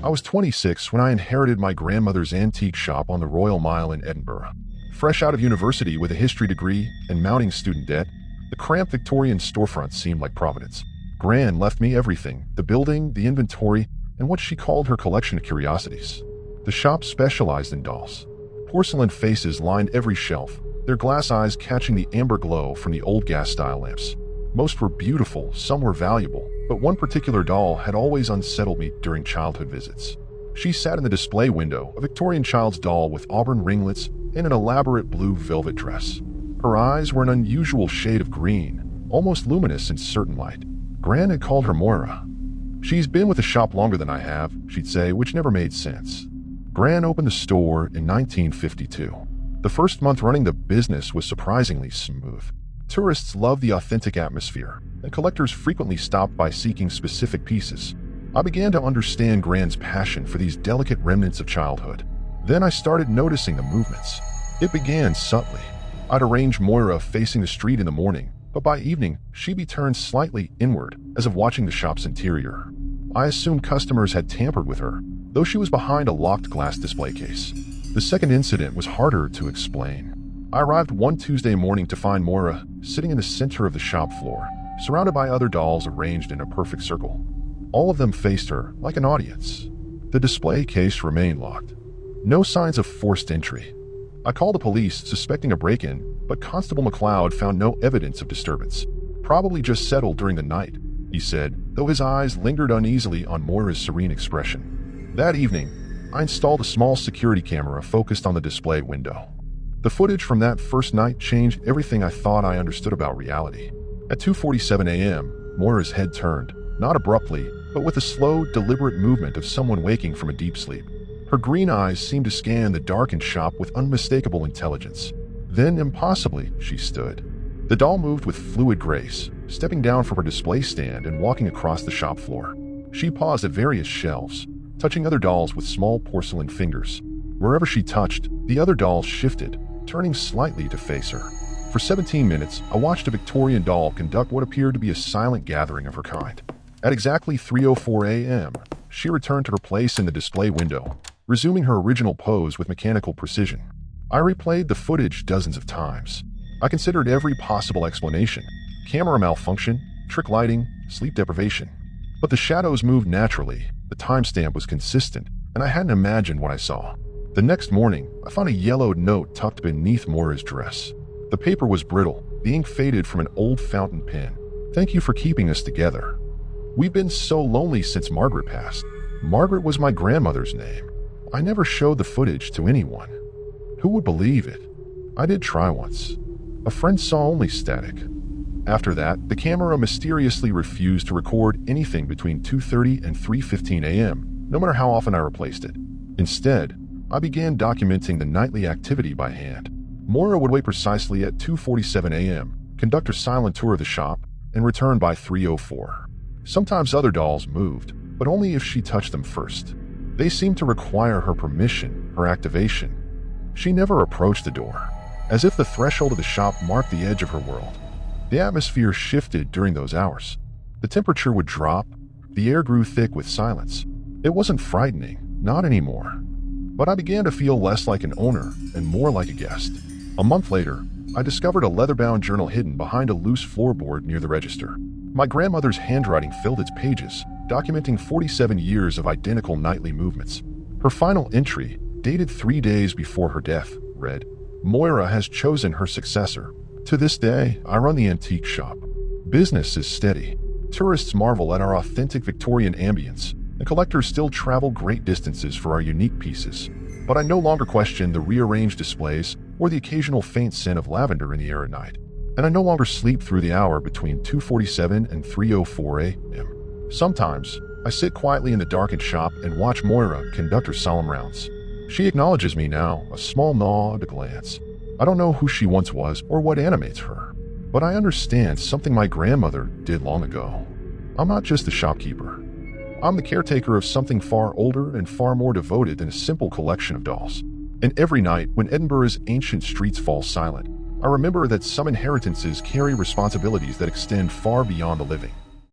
I was 26 when I inherited my grandmother's antique shop on the Royal Mile in Edinburgh. Fresh out of university with a history degree and mounting student debt, the cramped Victorian storefront seemed like Providence. Gran left me everything: the building, the inventory, and what she called her collection of curiosities. The shop specialized in dolls. Porcelain faces lined every shelf, their glass eyes catching the amber glow from the old gas-style lamps. Most were beautiful, some were valuable, but one particular doll had always unsettled me during childhood visits. She sat in the display window, a Victorian child's doll with auburn ringlets and an elaborate blue velvet dress. Her eyes were an unusual shade of green, almost luminous in certain light. Gran had called her Moira. "She's been with the shop longer than I have," she'd say, which never made sense. Gran opened the store in 1952. The first month running the business was surprisingly smooth. Tourists loved the authentic atmosphere, and collectors frequently stopped by seeking specific pieces. I began to understand Gran's passion for these delicate remnants of childhood. Then I started noticing the movements. It began subtly. I'd arrange Moira facing the street in the morning, but by evening, she'd be turned slightly inward, as if watching the shop's interior. I assumed customers had tampered with her, though she was behind a locked glass display case. The second incident was harder to explain. I arrived one Tuesday morning to find Moira sitting in the center of the shop floor, surrounded by other dolls arranged in a perfect circle. All of them faced her like an audience. The display case remained locked. No signs of forced entry. I called the police, suspecting a break-in, but Constable McLeod found no evidence of disturbance. "Probably just settled during the night," he said, though his eyes lingered uneasily on Moira's serene expression. That evening, I installed a small security camera focused on the display window. The footage from that first night changed everything I thought I understood about reality. At 2:47 a.m., Moira's head turned, not abruptly, but with a slow, deliberate movement of someone waking from a deep sleep. Her green eyes seemed to scan the darkened shop with unmistakable intelligence. Then, impossibly, she stood. The doll moved with fluid grace, stepping down from her display stand and walking across the shop floor. She paused at various shelves, touching other dolls with small porcelain fingers. Wherever she touched, the other dolls shifted, turning slightly to face her. For 17 minutes, I watched a Victorian doll conduct what appeared to be a silent gathering of her kind. At exactly 3:04 a.m., she returned to her place in the display window, resuming her original pose with mechanical precision. I replayed the footage dozens of times. I considered every possible explanation: camera malfunction, trick lighting, sleep deprivation. But the shadows moved naturally, the timestamp was consistent, and I hadn't imagined what I saw. The next morning, I found a yellowed note tucked beneath Moira's dress. The paper was brittle, the ink faded from an old fountain pen. "Thank you for keeping us together. We've been so lonely since Margaret passed." Margaret was my grandmother's name. I never showed the footage to anyone. Who would believe it? I did try once. A friend saw only static. After that, the camera mysteriously refused to record anything between 2:30 and 3:15 a.m., no matter how often I replaced it. Instead, I began documenting the nightly activity by hand. Moira would wait precisely at 2:47 a.m., conduct her silent tour of the shop, and return by 3:04. Sometimes other dolls moved, but only if she touched them first. They seemed to require her permission, her activation. She never approached the door, as if the threshold of the shop marked the edge of her world. The atmosphere shifted during those hours. The temperature would drop, the air grew thick with silence. It wasn't frightening, not anymore. But I began to feel less like an owner and more like a guest. A month later, I discovered a leather-bound journal hidden behind a loose floorboard near the register. My grandmother's handwriting filled its pages, documenting 47 years of identical nightly movements. Her final entry, dated 3 days before her death, read, "Moira has chosen her successor. To this day, I run the antique shop. Business is steady. Tourists marvel at our authentic Victorian ambience, and collectors still travel great distances for our unique pieces. But I no longer question the rearranged displays or the occasional faint scent of lavender in the air at night. And I no longer sleep through the hour between 2:47 and 3:04 a.m. Sometimes, I sit quietly in the darkened shop and watch Moira conduct her solemn rounds. She acknowledges me now, a small nod, a glance. I don't know who she once was or what animates her, but I understand something my grandmother did long ago. I'm not just the shopkeeper. I'm the caretaker of something far older and far more devoted than a simple collection of dolls. And every night, when Edinburgh's ancient streets fall silent, I remember that some inheritances carry responsibilities that extend far beyond the living.